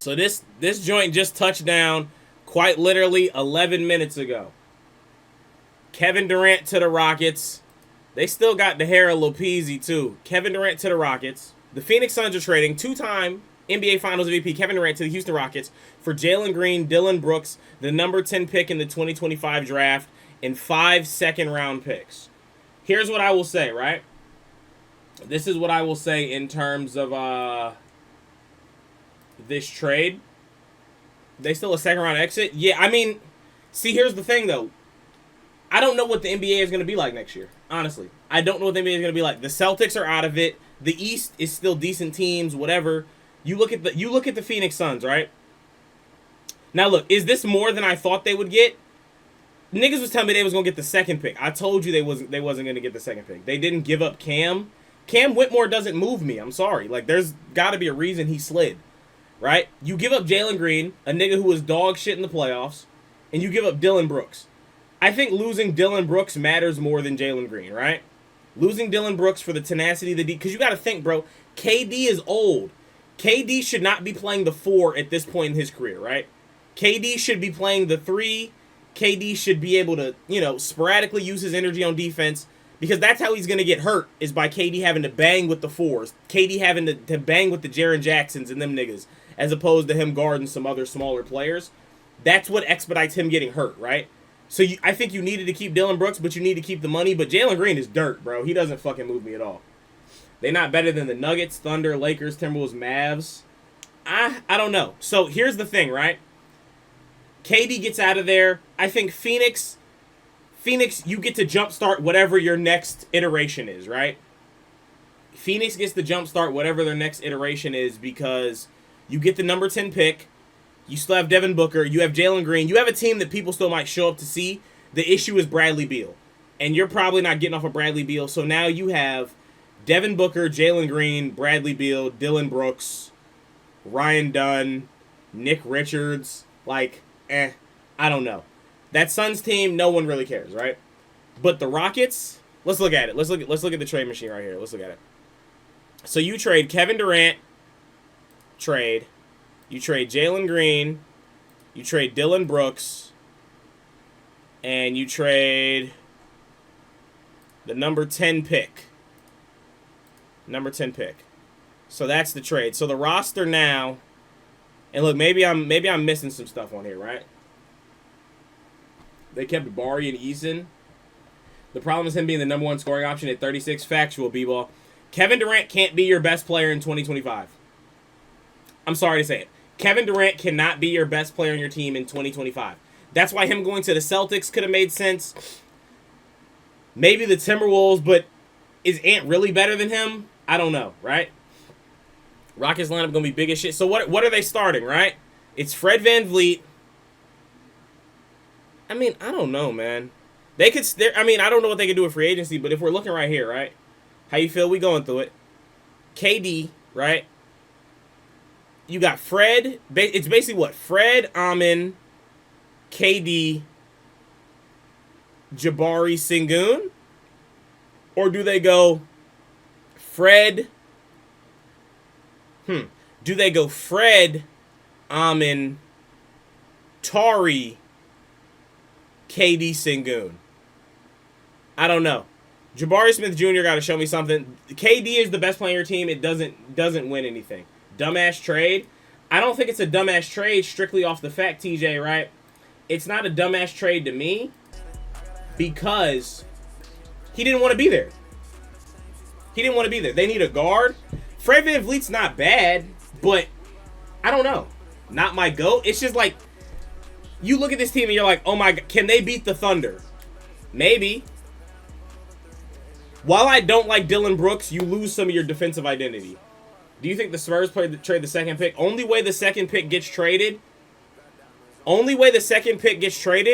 So this joint just touched down quite literally 11 minutes ago. Kevin Durant to the Rockets. They still got the hair a little peasy too. Kevin Durant to the Rockets. The Phoenix Suns are trading two-time NBA Finals MVP Kevin Durant to the Houston Rockets for Jalen Green, Dillon Brooks, the number 10 pick in the 2025 draft, and 5 second-round picks. Here's what I will say, right? This is what I will say in terms of this trade. They still a second-round exit? Yeah, I mean, see, here's the thing, though. I don't know what the NBA is going to be like next year, honestly. I don't know what the NBA is going to be like. The Celtics are out of it. The East is still decent teams, whatever. You look at the Phoenix Suns, right? Now, look, is this more than I thought they would get? Niggas was telling me they was going to get the second pick. I told you they wasn't going to get the second pick. They didn't give up Cam. Cam Whitmore doesn't move me. I'm sorry. Like, there's got to be a reason he slid, right? You give up Jalen Green, a nigga who was dog shit in the playoffs, and you give up Dillon Brooks. I think losing Dillon Brooks matters more than Jalen Green, right? Losing Dillon Brooks for the tenacity of the D. Because you got to think, bro, KD is old. KD should not be playing the 4 at this point in his career, right? KD should be playing the 3. KD should be able to, sporadically use his energy on defense. Because that's how he's going to get hurt, is by KD having to bang with the 4s. KD having to bang with the Jaren Jacksons and them niggas, as opposed to him guarding some other smaller players. That's what expedites him getting hurt, right? So I think you needed to keep Dillon Brooks, but you need to keep the money. But Jalen Green is dirt, bro. He doesn't fucking move me at all. They're not better than the Nuggets, Thunder, Lakers, Timberwolves, Mavs. I don't know. So here's the thing, right? KD gets out of there. I think Phoenix, you get to jumpstart whatever your next iteration is, right? Phoenix gets to jumpstart whatever their next iteration is because you get the number 10 pick. You still have Devin Booker. You have Jalen Green. You have a team that people still might show up to see. The issue is Bradley Beal. And you're probably not getting off of Bradley Beal. So now you have Devin Booker, Jalen Green, Bradley Beal, Dillon Brooks, Ryan Dunn, Nick Richards. Like, I don't know. That Suns team, no one really cares, right? But the Rockets, let's look at it. Let's look at the trade machine right here. Let's look at it. So you trade Kevin Durant, trade. You trade Jalen Green, you trade Dillon Brooks, and you trade the number 10 pick. Number 10 pick. So that's the trade. So the roster now, and look, maybe I'm missing some stuff on here, right? They kept Bari and Eason. The problem is him being the number 1 scoring option at 36. Factual, B-ball. Kevin Durant can't be your best player in 2025. I'm sorry to say it. Kevin Durant cannot be your best player on your team in 2025. That's why him going to the Celtics could have made sense. Maybe the Timberwolves, but is Ant really better than him? I don't know, right? Rockets lineup going to be big as shit. So what are they starting, right? It's Fred VanVleet. I mean, I don't know, man. I don't know what they could do with free agency, but if we're looking right here, right? How you feel? We going through it. KD, right? You got Fred. It's basically what? Fred, Amin, KD, Jabari, Sengun? Or do they go Fred? Do they go Fred, Amin, Tari, KD, Sengun? I don't know. Jabari Smith Jr. got to show me something. KD is the best player on your team. It doesn't win anything. Dumbass trade. I don't think it's a dumbass trade strictly off the fact, TJ, right? It's not a dumbass trade to me because he didn't want to be there. He didn't want to be there. They need a guard. Fred VanVleet's not bad, but I don't know. Not my GOAT. It's just like, you look at this team and you're like, oh my God, can they beat the Thunder? Maybe. While I don't like Dillon Brooks, you lose some of your defensive identity. Do you think the Spurs trade the second pick? Only way the second pick gets traded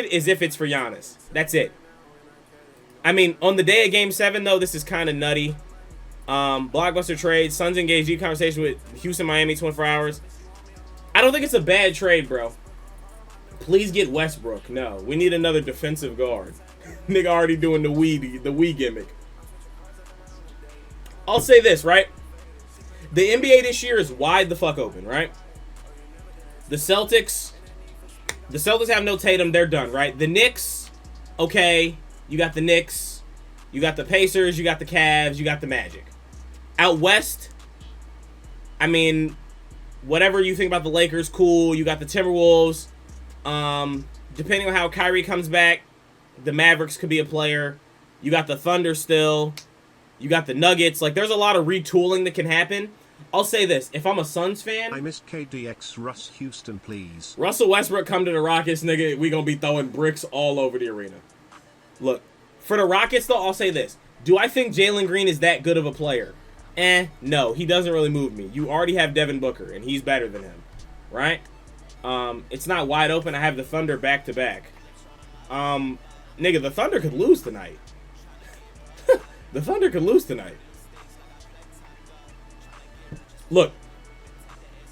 is if it's for Giannis. That's it. I mean, on the day of Game 7, though, this is kind of nutty. Blockbuster trade. Suns engage deep conversation with Houston, Miami, 24 hours. I don't think it's a bad trade, bro. Please get Westbrook. No, we need another defensive guard. Nigga already doing the Wii gimmick. I'll say this, right? The NBA this year is wide the fuck open, right? The Celtics have no Tatum. They're done, right? The Knicks, okay. You got the Knicks. You got the Pacers. You got the Cavs. You got the Magic. Out west, I mean, whatever you think about the Lakers, cool. You got the Timberwolves. Depending on how Kyrie comes back, the Mavericks could be a player. You got the Thunder still. You got the Nuggets. Like, there's a lot of retooling that can happen. I'll say this. If I'm a Suns fan... I miss KDX Russ Houston, please. Russell Westbrook come to the Rockets, nigga. We gonna be throwing bricks all over the arena. Look, for the Rockets, though, I'll say this. Do I think Jalen Green is that good of a player? No. He doesn't really move me. You already have Devin Booker, and he's better than him. Right? It's not wide open. I have the Thunder back-to-back. Nigga, the Thunder could lose tonight. The Thunder could lose tonight. Look,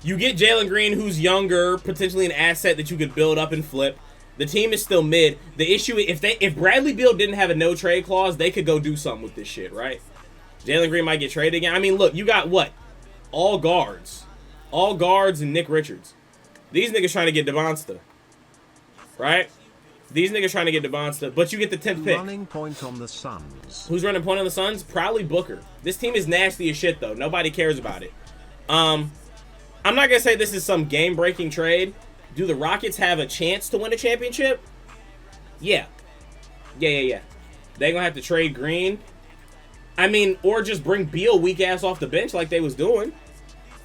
you get Jalen Green, who's younger, potentially an asset that you could build up and flip. The team is still mid. The issue is if Bradley Beal didn't have a no trade clause, they could go do something with this shit, right? Jalen Green might get traded again. I mean, look, you got what? All guards and Nick Richards. These niggas trying to get Devonsta, right? These niggas trying to get Devonsta, but you get the 10th pick. Running point on the Suns. Who's running point on the Suns? Probably Booker. This team is nasty as shit, though. Nobody cares about it. I'm not going to say this is some game-breaking trade. Do the Rockets have a chance to win a championship? Yeah. They going to have to trade Green. I mean, or just bring Beal weak-ass off the bench like they was doing.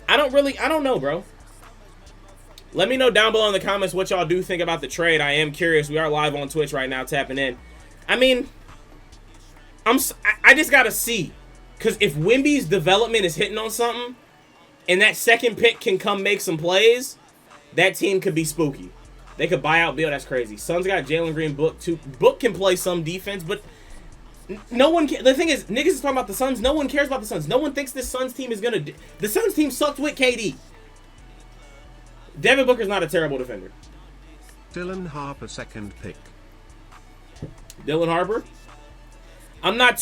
I don't know, bro. Let me know down below in the comments what y'all do think about the trade. I am curious. We are live on Twitch right now, tapping in. I mean, I just got to see. Because if Wemby's development is hitting on something, and that second pick can come make some plays, that team could be spooky. They could buy out Beal. That's crazy. Suns got Jalen Green, Book too. Book can play some defense, but no one can. The thing is, niggas is talking about the Suns. No one cares about the Suns. No one thinks this Suns team is going to... The Suns team sucked with KD. Devin Booker's not a terrible defender. Dylan Harper, second pick. Dylan Harper? I'm not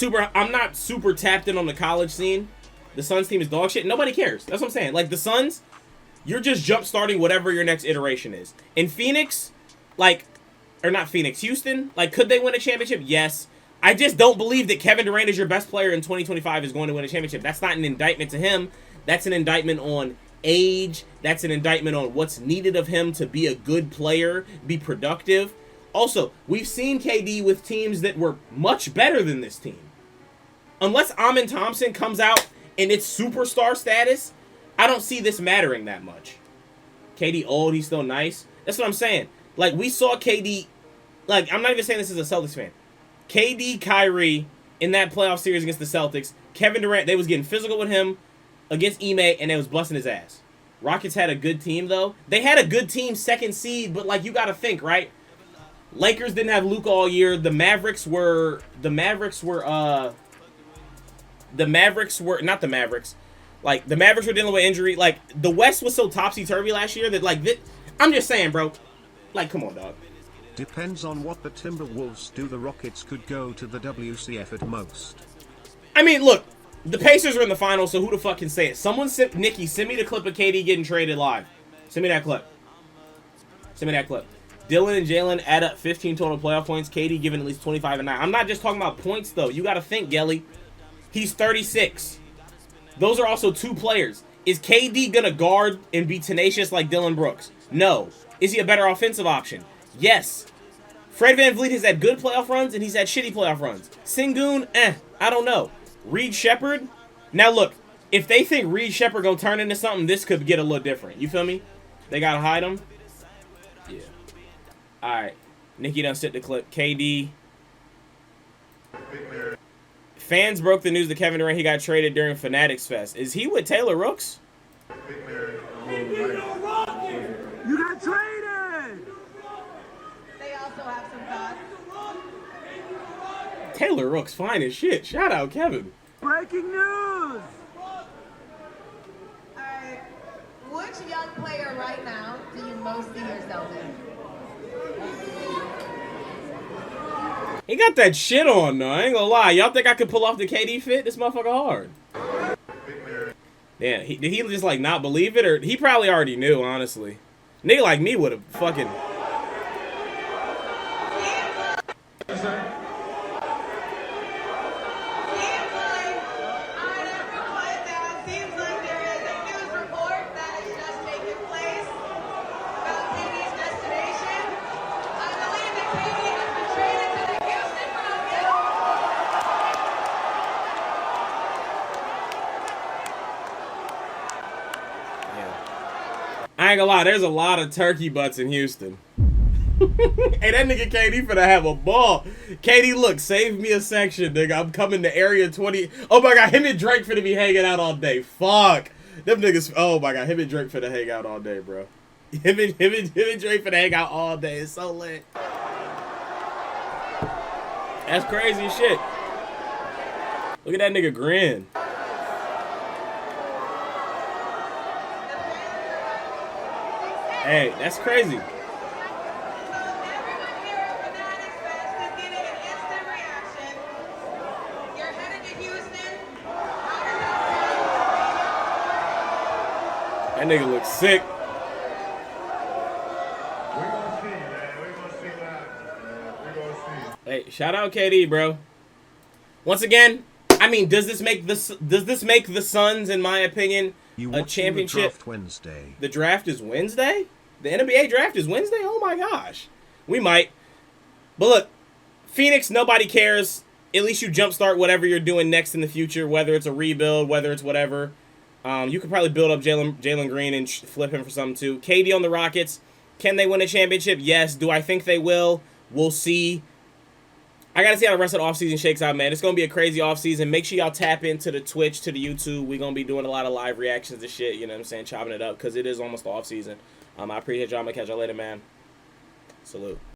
super tapped in on the college scene. The Suns team is dog shit. Nobody cares. That's what I'm saying. Like, the Suns, you're just jump starting whatever your next iteration is. In Phoenix, like, or not Phoenix, Houston, like, could they win a championship? Yes. I just don't believe that Kevin Durant is your best player in 2025 is going to win a championship. That's not an indictment to him. That's an indictment on age. That's an indictment on what's needed of him to be a good player, be productive. Also, we've seen KD with teams that were much better than this team. Unless Amin Thompson comes out and it's superstar status, I don't see this mattering that much. KD old, he's still nice. That's what I'm saying. Like, we saw KD, like, I'm not even saying this as a Celtics fan. KD, Kyrie, in that playoff series against the Celtics, Kevin Durant, they was getting physical with him against Ime, and they was busting his ass. Rockets had a good team, though. They had a good team, second seed, but, like, you got to think, right? Lakers didn't have Luka all year. The Mavericks were not the Mavericks. Like, the Mavericks were dealing with injury. Like, the West was so topsy-turvy last year that, like, I'm just saying, bro. Like, come on, dog. Depends on what the Timberwolves do. The Rockets could go to the WCF at most. I mean, look. The Pacers are in the finals, so who the fuck can say it? Nikki, send me the clip of KD getting traded live. Send me that clip. Dillon and Jalen add up 15 total playoff points. KD giving at least 25 and 9. I'm not just talking about points, though. You got to think, Gelly. He's 36. Those are also two players. Is KD going to guard and be tenacious like Dillon Brooks? No. Is he a better offensive option? Yes. Fred VanVleet has had good playoff runs, and he's had shitty playoff runs. Sengun, I don't know. Reed Shepherd? Now, look. If they think Reed Shepherd going to turn into something, this could get a little different. You feel me? They got to hide him? Yeah. Alright. Nikki done sent the clip. KD. Fans broke the news to Kevin Durant he got traded during Fanatics Fest. Is he with Taylor Rooks? You got traded! They also have some thoughts. Taylor Rooks, fine as shit. Shout out, Kevin. Breaking news! Alright. Which young player right now do you most see yourself in? He got that shit on, though. I ain't gonna lie. Y'all think I could pull off the KD fit? This motherfucker hard. Yeah, did he just, like, not believe it? Or he probably already knew, honestly. Nigga like me would have fucking. I ain't gonna lie, there's a lot of turkey butts in Houston. Hey, that nigga KD finna have a ball. KD, look, save me a section, nigga. I'm coming to area 20. Oh my god, him and Drake finna be hanging out all day. Fuck. Them niggas, oh my god, him and Drake finna hang out all day, bro. Him and Drake finna hang out all day. It's so lit. That's crazy as shit. Look at that nigga grin. Hey, that's crazy. That nigga looks sick. Hey, shout out KD, bro. Once again, I mean, does this make the Suns, in my opinion, a championship? The draft Wednesday. The draft is Wednesday? The NBA draft is Wednesday? Oh my gosh. We might. But look, Phoenix, nobody cares. At least you jumpstart whatever you're doing next in the future, whether it's a rebuild, whether it's whatever. You could probably build up Jalen Green and flip him for something too. KD on the Rockets. Can they win a championship? Yes. Do I think they will? We'll see. I got to see how the rest of the offseason shakes out, man. It's going to be a crazy offseason. Make sure y'all tap into the Twitch, to the YouTube. We're going to be doing a lot of live reactions to shit, you know what I'm saying, chopping it up, because it is almost the offseason. I appreciate y'all. I'm going to catch y'all later, man. Salute.